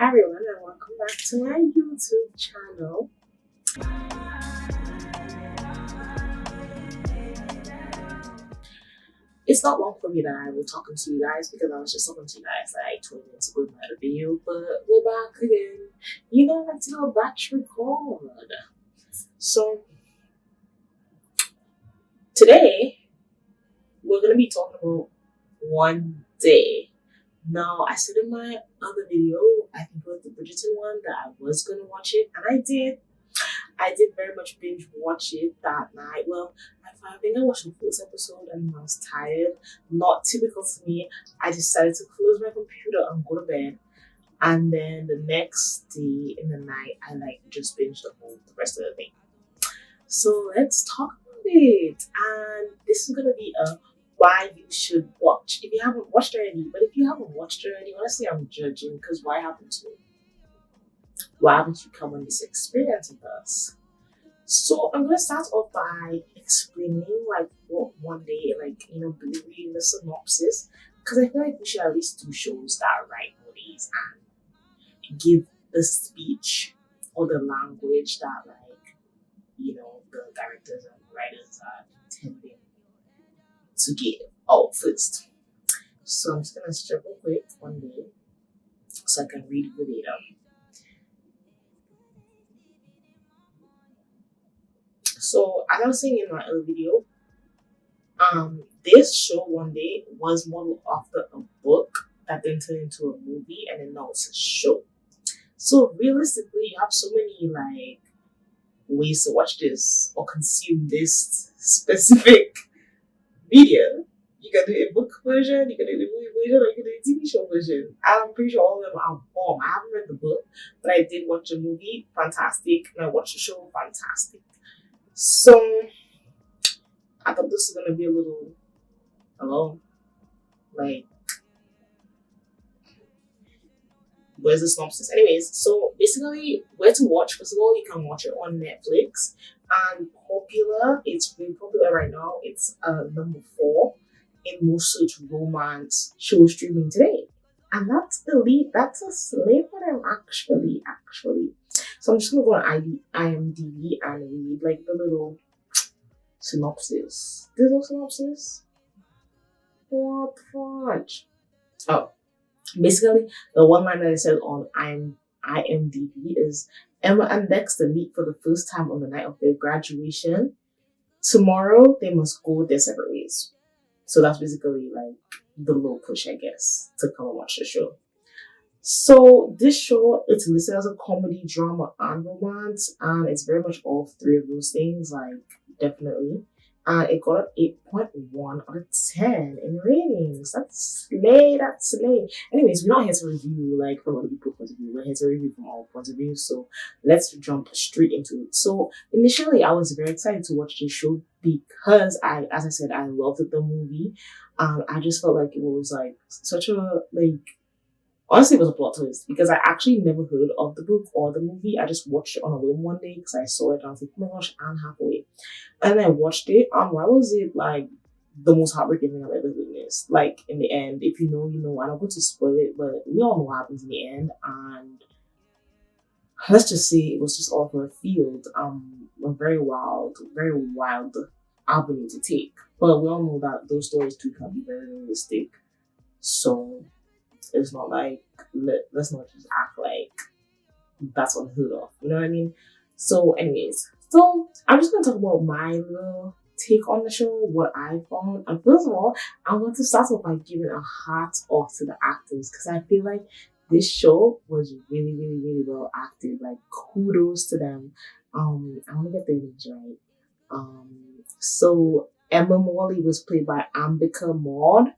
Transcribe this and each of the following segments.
Hi everyone and welcome back to my YouTube channel. It's not long for me that I will talking to you guys because I was just talking to you guys like 20 minutes ago in my other video, but we're back again. You know, I like to do a batch record. So today we're gonna be talking about one day. Now, I said in my other video, I think it was the Bridgerton one, that I was gonna watch it, and I did. I did very much binge watch it that night. Well, I think I watched the first episode and I was tired. Not typical to me. I decided to close my computer and go to bed. And then the next day in the night, I just binged the rest of the thing. So let's talk about it. And this is gonna be a why you should watch. If you haven't watched already, but if you haven't watched already, honestly, I'm judging because why happened to me? Why haven't you come on this experience with us? So I'm gonna start off by explaining what one day, reading the synopsis, because I feel like we should at least do shows that write movies and give the speech or the language that the directors and writers are intending to give out first. So I'm just gonna strip real quick one day so I can read verbatim. So as I was saying in my other video, this show one day was modeled after a book that then turned into a movie and then now it's a show. So realistically, you have so many ways to watch this or consume this specific media. You can do a book version, you can do a movie version, or you can do a TV show version. I'm pretty sure all of them are bomb. I haven't read the book, but I did watch the movie, fantastic, and I watched the show, fantastic. So I thought this was gonna be a little where's the synopsis? Anyways, so basically where to watch, first of all, you can watch it on Netflix. And it's really popular right now. It's number 4 in most search romance show streaming today. And that's a slave for them actually. So I'm just gonna go on IMDb and read the little synopsis. There's no synopsis? What the fudge? Oh, basically, the one line that I said on IMDb is Emma and Dexter meet for the first time on the night of their graduation. Tomorrow, they must go their separate ways. So that's basically the little push, I guess, to come and watch the show. So this show, it's listed as a comedy, drama, and romance, and it's very much all 3 of those things, definitely. And it got an 8.1 out of 10 in ratings. That's slay. Anyways, we're not here to review from other people's point of view. We're here to review from our point of view. So let's jump straight into it. So initially, I was very excited to watch this show because as I said, I loved the movie. I just felt like it was such a honestly, it was a plot twist because I actually never heard of the book or the movie. I just watched it on a whim one day because I saw it and I was like, oh my gosh, I'm halfway. And then I watched it. Why was it the most heartbreaking thing I've ever witnessed? In the end, if you know, you know. I don't want to spoil it, but we all know what happens in the end. And let's just say it was just all for a field. A very wild avenue to take. But we all know that those stories too can be very realistic. So it's not let's not just act like that's unheard of. You know what I mean? So anyways, I'm just going to talk about my little take on the show, what I found. And first of all, I want to start off by giving a hat off to the actors because I feel like this show was really, really, really well acted. Kudos to them. I want to get their names right. So Emma Morley was played by Ambika Maud.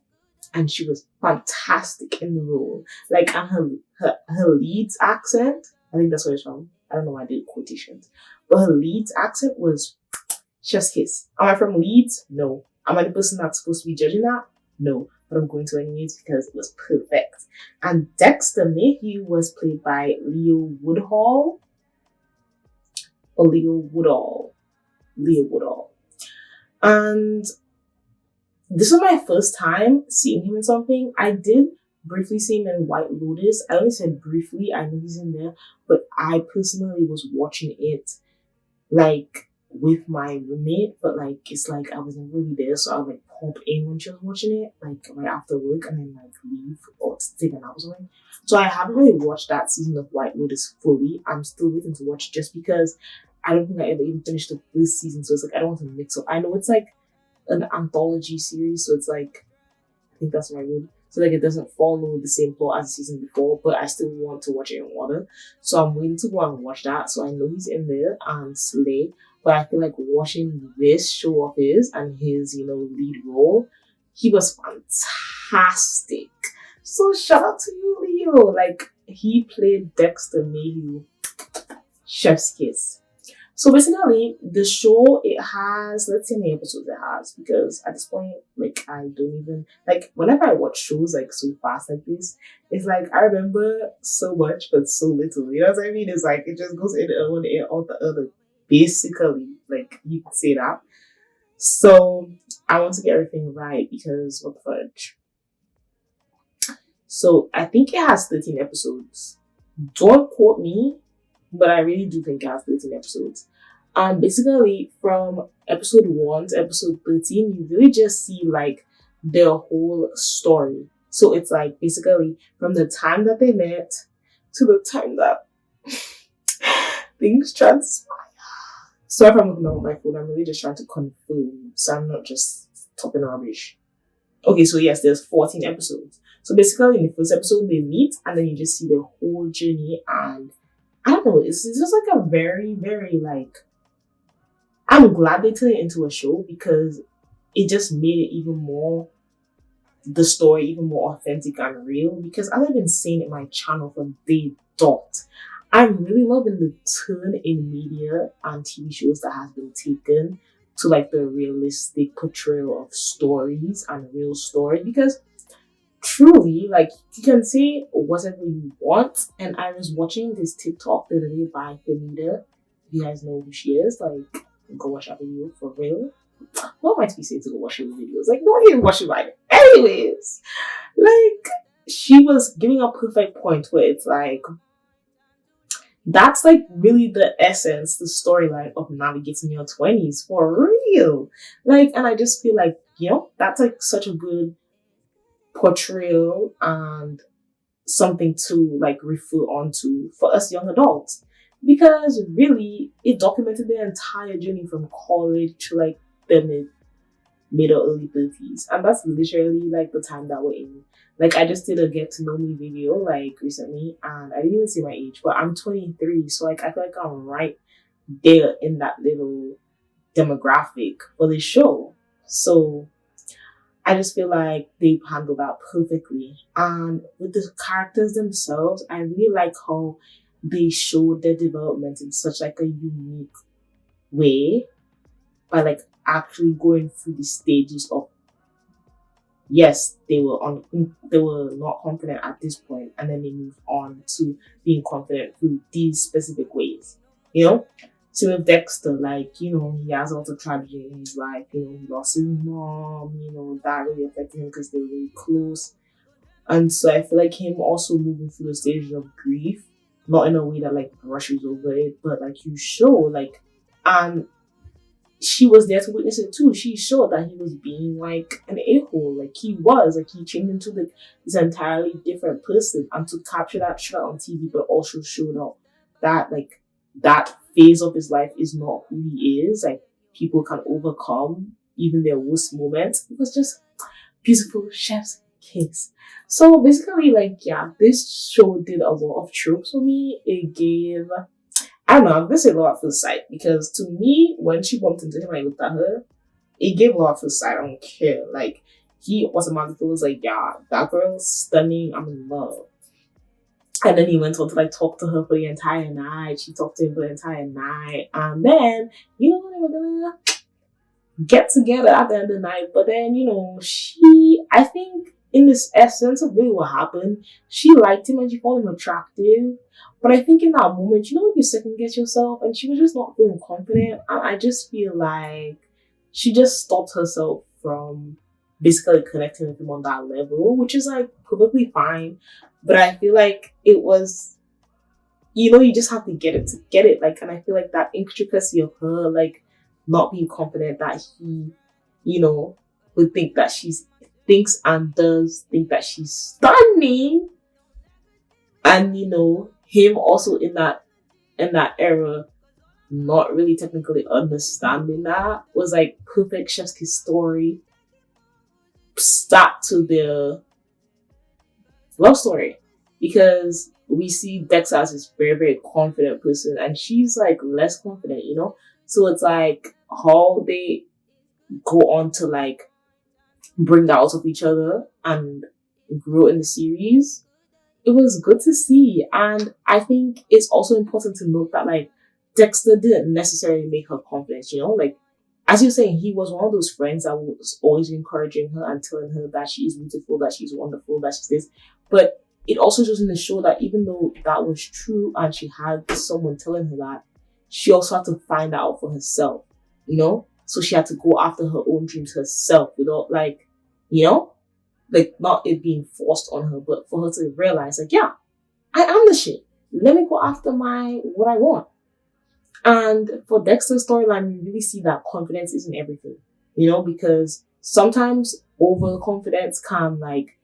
And she was fantastic in the role. And her Leeds accent, I think that's where it's from. I don't know why I did quotations. But her Leeds accent was chef's kiss. Am I from Leeds? No. Am I the person that's supposed to be judging that? No. But I'm going to anyways because it was perfect. And Dexter Mayhew was played by Leo Woodall. And this was my first time seeing him in something. I did briefly seen in White Lotus. I only said briefly, I know he's in there, but I personally was watching it like with my roommate, but like it's like I wasn't really there, so I would like pop in when she was watching it, like right after work, and then like leave or take a nap or something. So I haven't really watched that season of White Lotus fully. I'm still waiting to watch just because I don't think I ever even finished the first season, so it's like I don't want to mix up. I know it's like an anthology series, so it's like I think that's the right word. So like it doesn't follow the same plot as the season before, but I still want to watch it in order. So I'm waiting to go and watch that. So I know he's in there and Slay, but I feel like watching this show of his and his, lead role, he was fantastic. So shout out to you, Leo. Like he played Dexter Mayhew. Chef's kiss. So basically, the show, it has, let's see how many episodes it has, because at this point, like, I don't even, like, whenever I watch shows, like, so fast like this, it's like, I remember so much, but so little, you know what I mean? It's like, it just goes in one ear, out the other, basically, like, you could say that. So, I want to get everything right, because, what the fudge? So, I think it has 13 episodes. Don't quote me, but I really do think it has 13 episodes. Basically, from episode 1 to episode 13, you really just see like their whole story. So it's like basically from the time that they met to the time that things transpire. Sorry if I'm looking at my phone, I'm really just trying to confirm, so I'm not just talking rubbish. Okay, so yes, there's 14 episodes. So basically, in the first episode, they meet, and then you just see the whole journey, and I don't know, it's just like a very, very like, I'm glad they turned it into a show because it just made it even more, the story even more authentic and real. Because as I've been saying in my channel from day dot, I'm really loving the turn in media and TV shows that has been taken to like the realistic portrayal of stories and real story. Because truly, like, you can say whatever you want. And I was watching this TikTok the other day by Benita. If you guys know who she is, like, go watch that video for real. What might be saying to go watch her videos? Like, nobody even watch it right. Anyways, like, she was giving a perfect point where it's like, that's like really the essence, the storyline of navigating your 20s for real. Like, and I just feel like, that's like such a good portrayal and something to like refer onto for us young adults, because really it documented their entire journey from college to like the mid or early 30s, and that's literally like the time that we're in. Like, I just did a get to know me video like recently, and I didn't even say my age, but I'm 23, so like I feel like I'm right there in that little demographic for this show. So I just feel like they've handled that perfectly. And with the characters themselves, I really like how they showed their development in such like a unique way by like actually going through the stages of, yes, they were not confident at this point, and then they moved on to being confident through these specific ways. So with Dexter, like, he has a lot of tragedy in his life. He lost his mom, that really affected him because they were really close. And so I feel like him also moving through the stages of grief, not in a way that like brushes over it, but like you show, like, and she was there to witness it too. She showed that he was being like an a-hole, like he changed into this entirely different person, and to capture that shot on TV, but also showed up that like that phase of his life is not who he is. Like, people can overcome even their worst moments. It was just beautiful chef's kiss. So basically, like, yeah, this show did a lot of tropes for me. It gave, I don't know, I'm gonna say Law at First Sight, because to me, when she bumped into him, I looked at her, it gave Law at First Sight. I don't care. Like, he automatically was like, yeah, that girl's stunning, I'm in love. And then he went on to like talk to her for the entire night. She talked to him for the entire night. And then, they were gonna get together at the end of the night. But then, I think in this essence of really what happened, she liked him and she found him attractive. But I think in that moment, you second guess yourself, and she was just not feeling confident. And I just feel like she just stopped herself from basically connecting with him on that level, which is like perfectly fine. But I feel like it was, you just have to get it to get it. Like, and I feel like that intricacy of her, like, not being confident that he, would think that thinks and does think that she's stunning. And, him also in that era, not really technically understanding that was like perfect chef's kiss story. Start to their love story, because we see Dexter as this very, very confident person and she's like less confident, so it's like how they go on to like bring that out of each other and grow in the series. It was good to see, and I think it's also important to note that like Dexter didn't necessarily make her confident, like as you're saying, he was one of those friends that was always encouraging her and telling her that she is beautiful, that she's wonderful, that she's this. But it also shows in the show that even though that was true and she had someone telling her that, she also had to find out for herself, So she had to go after her own dreams herself without like, like not it being forced on her, but for her to realize like, yeah, I am the shit. Let me go after what I want. And for Dexter's storyline, you really see that confidence isn't everything, because sometimes overconfidence can like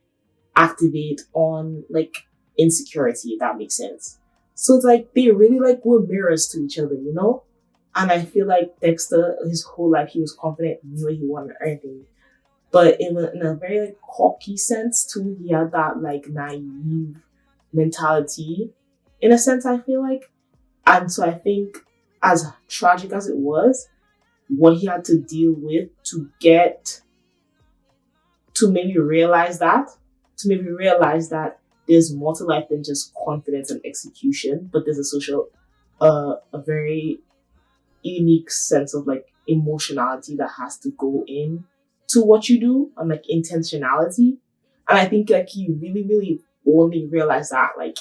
activate on like insecurity, if that makes sense. So it's like they really like were mirrors to each other, And I feel like Dexter, his whole life, he was confident, knew he wanted everything. But in a very like cocky sense too, he had that like naive mentality, in a sense, I feel like. And so I think, as tragic as it was, what he had to deal with to maybe realize that there's more to life than just confidence and execution, but there's a very unique sense of like emotionality that has to go in to what you do, and like intentionality. And I think like he really, really only realized that like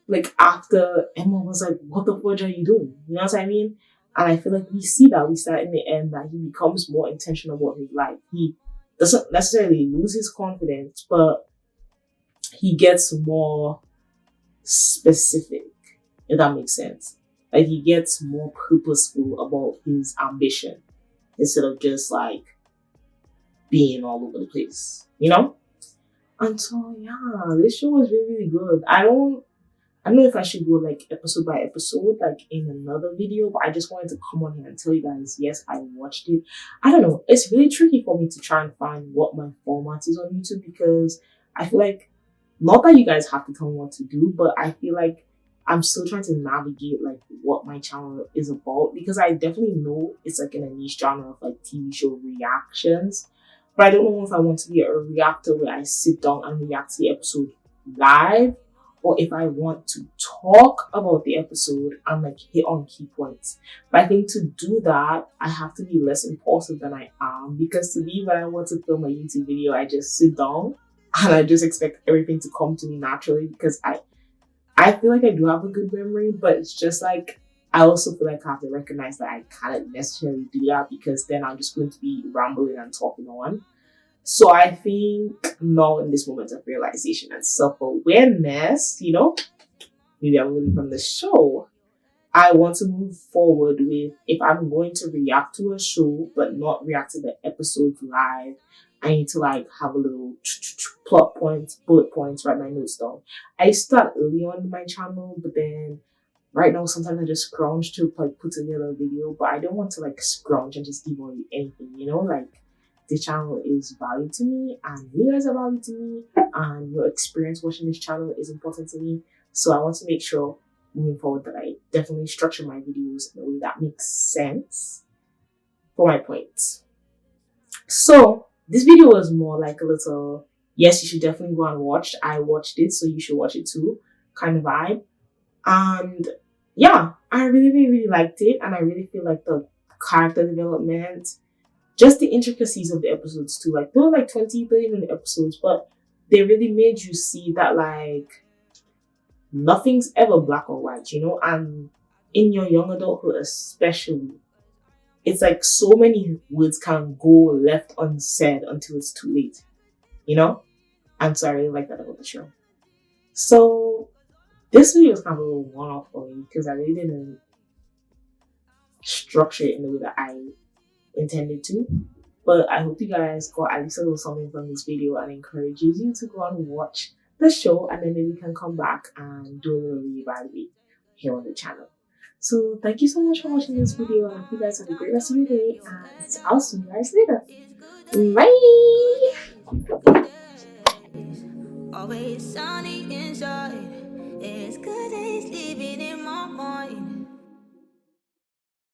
like after Emma was like, what the fudge are you doing? You know what I mean? And I feel like we see that in the end that he becomes more intentional about his life. He doesn't necessarily lose his confidence, but he gets more specific, if that makes sense. Like he gets more purposeful about his ambition instead of just like being all over the place, And so yeah, this show was really, really good. I don't know if I should go like episode by episode, like in another video, but I just wanted to come on here and tell you guys, yes, I watched it. I don't know. It's really tricky for me to try and find what my format is on YouTube, because I feel like, not that you guys have to tell me what to do, but I feel like I'm still trying to navigate like what my channel is about, because I definitely know it's like in a niche genre of like TV show reactions, but I don't know if I want to be a reactor where I sit down and react to the episode live, or if I want to talk about the episode and like hit on key points. But I think to do that, I have to be less impulsive than I am, because to me, when I want to film a YouTube video, I just sit down and I just expect everything to come to me naturally, because I feel like I do have a good memory, but it's just like, I also feel like I have to recognize that I can't necessarily do that, because then I'm just going to be rambling and talking on. So I think now in this moment of realization and self-awareness, maybe I'm learning from the show, I want to move forward with, if I'm going to react to a show but not react to the episode live, I need to like have a little plot points, bullet points, write my notes down. I start early on my channel, but then right now sometimes I just scrounge to like put together a video, but I don't want to like scrounge and just give away anything, like the channel is value to me and you guys are value to me and your experience watching this channel is important to me. So I want to make sure moving forward that I definitely structure my videos in a way that makes sense for my points. So this video was more like a little, yes, you should definitely go and watch. I watched it, so you should watch it too, kind of vibe. And yeah, I really, really, really liked it. And I really feel like the character development, just the intricacies of the episodes too. Like, there were like 20, 30 minute episodes, but they really made you see that like nothing's ever black or white, and in your young adulthood especially, it's like so many words can go left unsaid until it's too late. You know? I'm sorry, I like that about the show. So this video is kind of a little one-off for me because I really didn't structure it in the way that I intended to. But I hope you guys got at least a little something from this video and encourages you to go and watch the show, and then maybe you can come back and do a little reevaluate here on the channel. So thank you so much for watching this video, and I hope you guys have a great rest of your day, and I'll see you guys later. Bye! Always sunny inside. It's good days living in my mind.